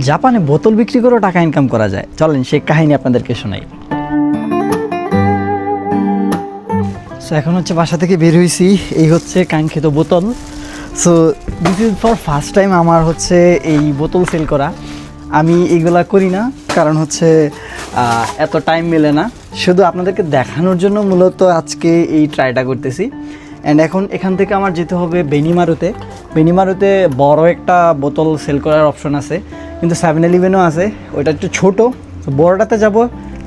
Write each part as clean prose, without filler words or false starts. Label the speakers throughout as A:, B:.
A: জাপানে বোতল বিক্রি করেও টাকা ইনকাম করা যায়। চলেন সেই কাহিনী আপনাদেরকে শোনাই। সো এখন হচ্ছে বাসা থেকে বের হয়েছি, এই হচ্ছে কাঙ্ক্ষিত বোতল। So this is for first time আমার হচ্ছে এই বোতল সেল করা। আমি এইগুলা করি না, কারণ হচ্ছে এত টাইম মেলে না। শুধু আপনাদেরকে দেখানোর জন্য মূলত আজকে এই ট্রাইটা করতেছি। অ্যান্ড এখন এখান থেকে আমার যেতে হবে বেনিমারুতে। বেনিমারুতে বড় একটা বোতল সেল করার অপশন আছে, কিন্তু 7-Eleven-ও আছে, ওইটা একটু ছোটো। তো বড়টাতে যাব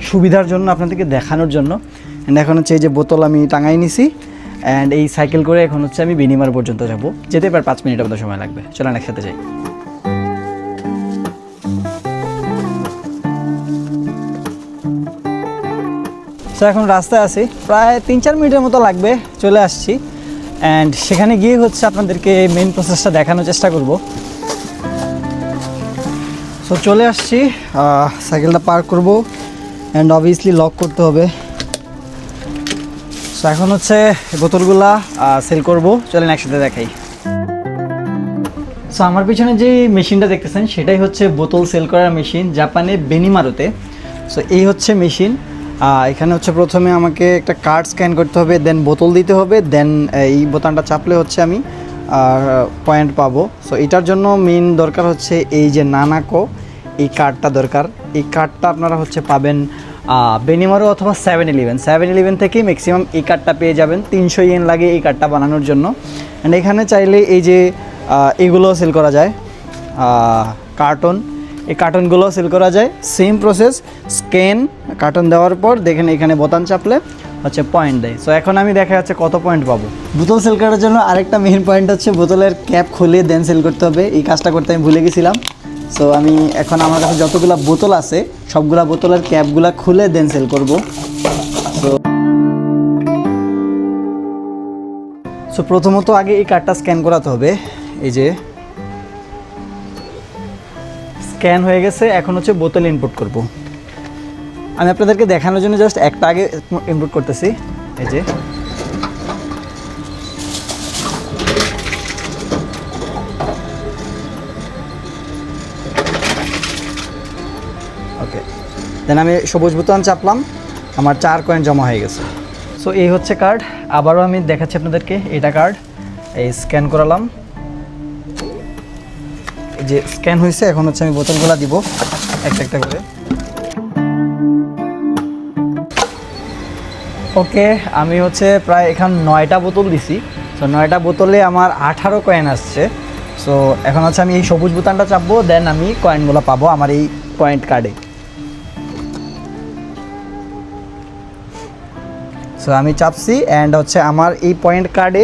A: সুবিধার জন্য, আপনাদেরকে দেখানোর জন্য। অ্যান্ড এখন হচ্ছে এই যে বোতল আমি টাঙাই নিছি, অ্যান্ড এই সাইকেল করে এখন হচ্ছে আমি বেনিমার পর্যন্ত যাব। যেতে প্রায় 5 মিনিটের মতো সময় লাগবে। চলেন একসাথে যাই। তো এখন রাস্তায় আছি, প্রায় 3-4 মিনিটের মতো লাগবে, চলে আসছি। অ্যান্ড সেখানে গিয়ে হচ্ছে আপনাদেরকে মেইন প্রসেসটা দেখানোর চেষ্টা করব। সো চলে আসছি, সাইকেলটা পার্ক করব, অ্যান্ড অবভিয়াসলি লক করতে হবে। সো এখন হচ্ছে বোতলগুলা সেল করব, চলেন একসাথে দেখাই। সো আমার পিছনে যে মেশিনটা দেখতেছেন সেটাই হচ্ছে বোতল সেল করার মেশিন, জাপানে বেনিমারুতে। সো এই হচ্ছে মেশিন। এখানে হচ্ছে প্রথমে আমাকে একটা কার্ড স্ক্যান করতে হবে, দেন বোতল দিতে হবে, দেন এই বোতামটা চাপলে হচ্ছে আমি পয়েন্ট পাবো। সো এটার জন্য মেইন দরকার হচ্ছে এই যে নানাকো, এই কার্ডটা দরকার। এই কার্ডটা আপনারা হচ্ছে পাবেন বেনিমারু অথবা 7-Eleven থেকেই ম্যাক্সিমাম এই কার্ডটা পেয়ে যাবেন। 300 ইয়েন লাগে এই কার্ডটা বানানোর জন্য। অ্যান্ড এখানে চাইলে এই যে এগুলো সেল করা যায়, কার্টন, এই কার্টনগুলো সেল করা যায়। সেম প্রসেস, স্ক্যান কার্টন দেওয়ার পর দেখেন এখানে বোতাম চাপলে হচ্ছে পয়েন্ট দেয়। সো এখন আমি দেখা যাচ্ছে কত পয়েন্ট পাবো। বোতল সেল করার জন্য আরেকটা মেইন পয়েন্ট হচ্ছে বোতলের ক্যাপ খুলে দেন সেল করতে হবে। এই কাজটা করতে আমি ভুলে গেছিলাম। সো আমি এখন আমার কাছে যতগুলো বোতল আছে সবগুলা বোতলের ক্যাপগুলা খুলে দেন সেল করব। সো প্রথমত আগে এই কার্ডটা স্ক্যান করাতে হবে। এই যে স্ক্যান হয়ে গেছে, এখন হচ্ছে বোতল ইনপুট করব। আমি আপনাদেরকে দেখানোর জন্য জাস্ট একটা আগে ইনপুট করতেছি। এই যে ওকে, দেন আমি সবুজ বোতাম চাপলাম, আমার 4 কয়েন জমা হয়ে গেছে। সো এই হচ্ছে কার্ড। আবারও আমি দেখাচ্ছি আপনাদেরকে, এটা কার্ড, এই স্ক্যান করালাম, এই যে স্ক্যান হয়েছে। এখন হচ্ছে আমি বোতলগুলো দিব একটা একটা করে। ওকে, আমি হচ্ছে প্রায় এখান 9টা বোতল দিছি। সো 9টা বোতলে আমার 18 কয়েন আসছে। সো এখন হচ্ছে আমি এই সবুজ বোতামটা চাপবো, দেন আমি কয়েনগুলো পাবো আমার এই পয়েন্ট কার্ডে। সো আমি চাপছি, অ্যান্ড হচ্ছে আমার এই পয়েন্ট কার্ডে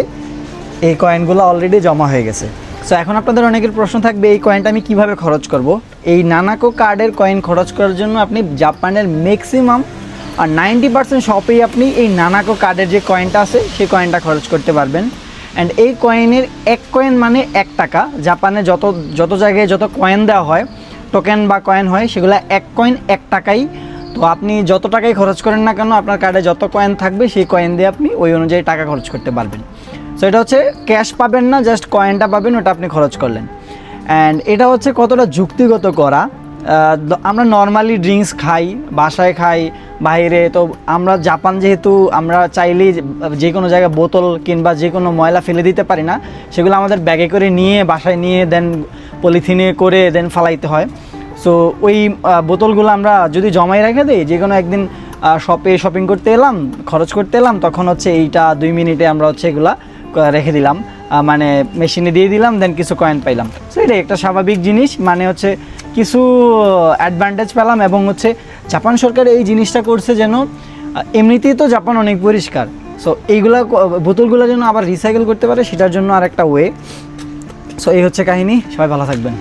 A: এই কয়েনগুলো অলরেডি জমা হয়ে গেছে। সো এখন আপনাদের অনেকের প্রশ্ন থাকবে এই কয়েনটা আমি কিভাবে খরচ করব। এই নানাকো কার্ডের কয়েন খরচ করার জন্য আপনি জাপানের ম্যাক্সিমাম আর 90% শপেই আপনি এই নানাকো কার্ডের যে কয়েনটা আছে সেই কয়েনটা খরচ করতে পারবেন। অ্যান্ড এই কয়েনের 1 কয়েন মানে 1 টাকা। জাপানে যত জায়গায় যত কয়েন দেওয়া হয়, টোকেন বা কয়েন হয়, সেগুলো 1 কয়েন 1 টাকাই। তো আপনি যত টাকাই খরচ করেন না কেন, আপনার কার্ডে যত কয়েন থাকবে সেই কয়েন দিয়ে আপনি ওই অনুযায়ী টাকা খরচ করতে পারবেন। সো এটা হচ্ছে ক্যাশ পাবেন না, জাস্ট কয়েনটা পাবেন, ওটা আপনি খরচ করলেন। অ্যান্ড এটা হচ্ছে কতটা যুক্তিগত করা। আমরা নর্মালি ড্রিঙ্কস খাই, বাসায় খাই, বাইরে। তো আমরা জাপান যেহেতু আমরা চাইলেই যে কোনো জায়গায় বোতল কিংবা যে কোনো ময়লা ফেলে দিতে পারি না, সেগুলো আমাদের ব্যাগে করে নিয়ে বাসায় নিয়ে দেন পলিথিনে করে দেন ফালাইতে হয়। সো ওই বোতলগুলো আমরা যদি জমাই রেখে দিই, যে কোনো একদিন শপিং করতে এলাম, খরচ করতে এলাম, তখন হচ্ছে এইটা 2 মিনিটে আমরা হচ্ছে এগুলা রেখে দিলাম, মানে মেশিনে দিয়ে দিলাম, দেন কিছু কয়েন পাইলাম। সো এটা একটা স্বাভাবিক জিনিস, মানে হচ্ছে কিছু অ্যাডভান্টেজ পেলাম। এবং হচ্ছে জাপান সরকার এই জিনিসটা করছে যেন, এমনিতেই তো জাপান অনেক পরিষ্কার, সো এইগুলা বোতলগুলো যেন আবার রিসাইকেল করতে পারে, সেটার জন্য আর একটা ওয়ে। সো এই হচ্ছে কাহিনী। সবাই ভালো থাকবেন।